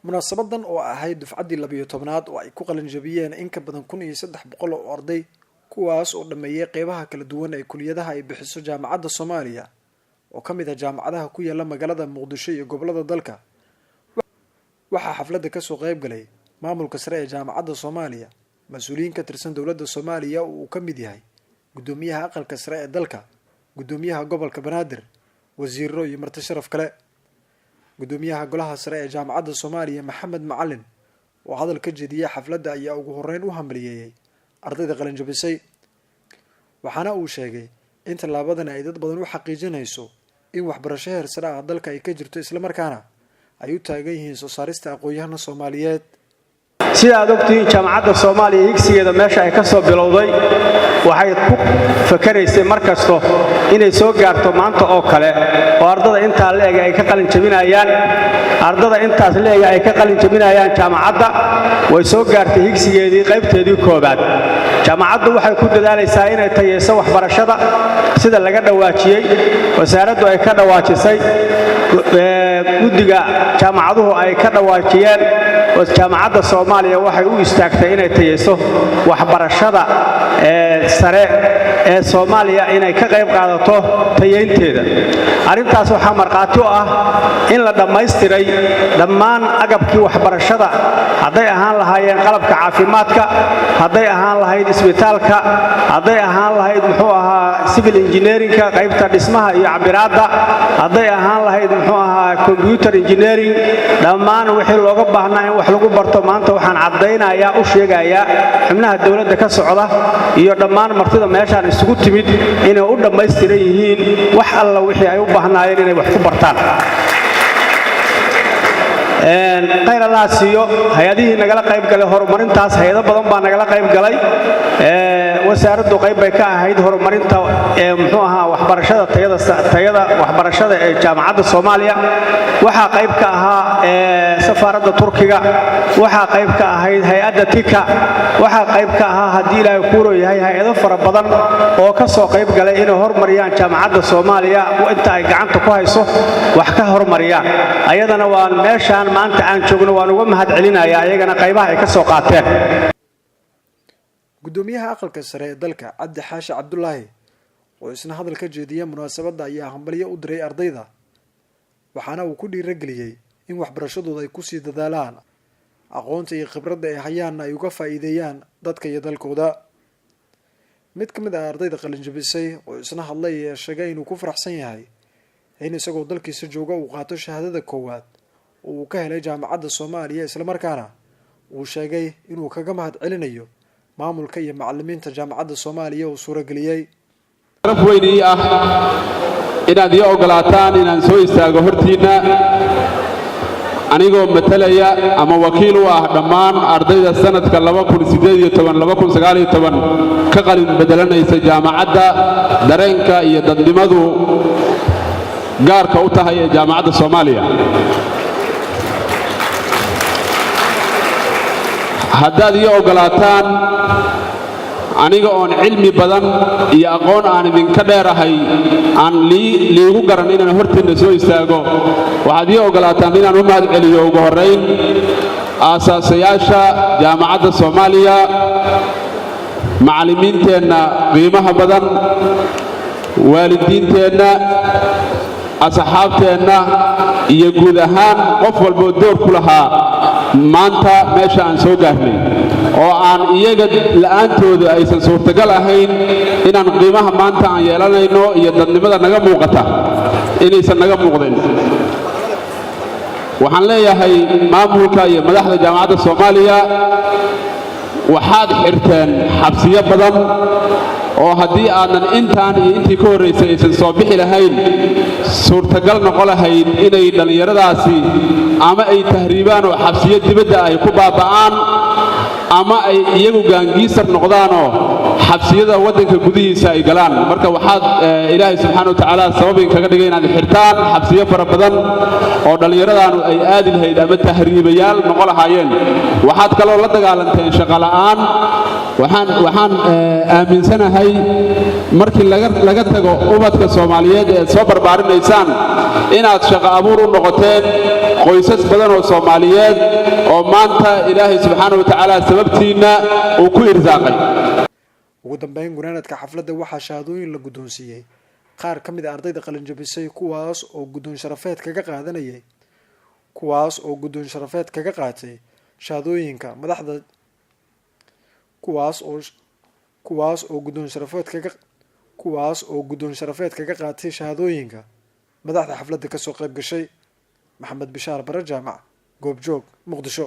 munaasabadan oo ahayd dufcaddii 12aad oo ay ku qalin jabiyeen in ka badan 1300 oo arday kuwaas oo dhameeyay qeybaha kala duwan ee kuliyadaha ay bixiso jaamacadda Soomaaliya oo kamid ah jaamacadaha ku yaala magaalada Muqdisho iyo gobolada dalka waxaa xafladda ka soo qayb galay maamulka sare ee jaamacadda Soomaaliya mas'uuliyiin ka tirsan dawladda Soomaaliya oo uu kamid yahay gudoomiyaha aqalka sare ee dalka gudoomiyaha gobolka Banaadir wasiirro iyo marti sharaf kale gudoomiyaha golaha sare ee jaamacadda Soomaaliya Maxamed Macalin oo hadal ka jeediyay xafladda ayaa ugu horeyn u hambalyeeyay ardayda qalin jabisay waxaana uu sheegay in talaabadan ay dad badan u xaqiijinayso in waxbarasho heer sare ah dalka ay ka jirto isla markaana ay u taagan yihiin soo saarista aqoon-yahano Soomaaliyeed sida aad ogtiin jaamacadda Soomaaliya higsigeeda meesha ay ka soo bilowday waxay ku fakaraysay markasto inay soo gaarto maanta oo kale oo ardada inta leeg ay ka qalin jabinayaan ardada intaas leeg ay ka qalin jabinayaan jaamacadda way soo gaartay higsigeedii qaybteedii koobaad jaamacaddu waxay ku dadaalaysaa inay tayeyso waxbarashada sida laga dhawaajiyay wasaaraddu ay ka dhawaajisay guddiga jaamacaduhu ay ka dhawaajiyeen jaamacadda Soomaaliya waxay u istaagtay inay tayeyso waxbarashada sare ee Soomaaliya inay ka qayb qaadato tayeynteeda arintaas waxaa marqaati u ah in la dhammaystiray dhammaan agabkii waxbarashada haday ahaan lahaayeen qalabka caafimaadka haday ahaan lahayd isbitaalka haday ahaan lahayd muxuu ahaa civil engineering-ka qaybta dhismaha iyo cabiraadda haday ahaan lahayd muxuu ahaa computer engineering dhammaan wixii looga baahnaa in wax lagu barto maanta waxaan cadeynayaa u sheegayaa xubnaha dawladda ka socda iyo dhammaan martida meeshaan isugu timid inay u dhammaystiran yihiin wax alla wixii ay u baahnaayeen inay wax ku bartaan khayr Allah siiyo hay'adihii nagala qayb galay horumarintaas hay'ado badan baa nagala qayb galay wasaaraddu qayb bay ka ahayd horumarinta muxuu ahaa waxbarashada tayada waxbarashada ee jaamacadda Soomaaliya waxa qayb ka ahaa safaaradda Turkiga waxa qayb ka ahayd hay'adda Tika waxa qayb ka ahaa hadii Ilaahay ku rooyahay hay'ado fara badan oo ka soo qayb galay inay horumariyaan jaamacadda Soomaaliya inta ay gacanta ku hayso wax ka horumariyaan ayadana waan meeshaan maanta aan joogno waan uga mahad celinayaa ayagana qaybaha ay ka soo qaateen gudoomiyaha aqalka sare ee dalka Cabdi Xaashi Cabdullaahi oo isna hadal ka jeediyay munaasabadda ayaa hambalyo u diray ardayda waxaana uu ku dhiirigeliyay in waxbarashadooda ay ku sii dadaalaan aqoonta iyo khibradda ay hayaan ay uga faa'iideeyaan dadka iyo dalkooda mid ka mid ah ardayda qalin jabisay oo isna hadlay ee sheegay inuu ku faraxsan yahay in isagoo dalkiisa jooga uu qaato shahaadada koowaad oo uu ka helay jaamacadda Soomaaliya isla markaana uu sheegay inuu kaga mahad celinayo maamulka iyo macallimiinta jaamacadda Soomaaliya oo suurageliyay raf weyn ah inaad iyo ogolaataan inaan soo istaago hortiina anigoo matalaya ama wakiil u ah dhammaan ardayda sanadka 2018-2019 ka qalin bedelanaysa jaamacadda dareenka iyo dadnimadu gaarka u tahay ee jaamacadda Soomaaliya haddaad iyo ogolaataan aniga oon cilmi badan iyo aqoon aan idinka dheerahay aan liigu garan inaan hortiinna soo istaago waxaad iyo ogolaataan inaan u mahad celiyo ugu horrayn aasasayaasha jaamacadda Soomaaliya macallimiinteenna qiimaha badan waalidiinteenna asxaabteenna iyo guud ahaan qof walba door ku lahaa maanta meesha aan soo gaarnay oo aan iyaga la'aantooda aysan suurtagal ahayn inaan qiimaha maanta aan yeelanayno iyo dadnimada naga muuqata inaysan naga muuqdeen waxaan leeyahay maamulka iyo madaxda jaamacadda Soomaaliya waxaad xirteen xabsiyo badan oo haddii aanan intaan iyo intii ka horreysay aysan soo bixi lahayn suurtagal noqon lahayd inay dhallinyaradaasi ama ay tahriibaan oo xabsiyo dibadda ay ku baaba'aan ama ay iyagu gaangiisar noqdaanoo xabsiyada waddanka gudihiisa ay galaan marka waxaad ilaahay subxaanahu wa tacaala sababin kaga dhigay inaad xirtaan xabsiyo fara badan oo dhallinyaradaanu ay aadi lahayd ama tahriibayaal noqon lahaayeen waxaad kaloo la dagaalanteen shaqo la'aan waxaan aaminsanahay markii laga tago ubadka Soomaaliyeed ee soo barbaarinaysaan inaad shaqo abuur u noqoteen qoysas badan oo Soomaaliyeed oo maanta Ilaahay subxaanahu wa ta'ala sababtiina uu ku irsaaqay. ugu dambeyn gunaanadka xafladda waxaa shahaadooyin la guddoonsiiyey qaar ka mid ah ardayda qalin jabisay kuwaas oo guddoon sharafeed kaga qaatay shahaadooyinka madaxda kuwaas oo guddoon sharafeed kaga qaatay shahaadooyinka madaxda xafladda kasoo qayb gashay. maxamed bishaar bare jaamac goobjoog muqdisho.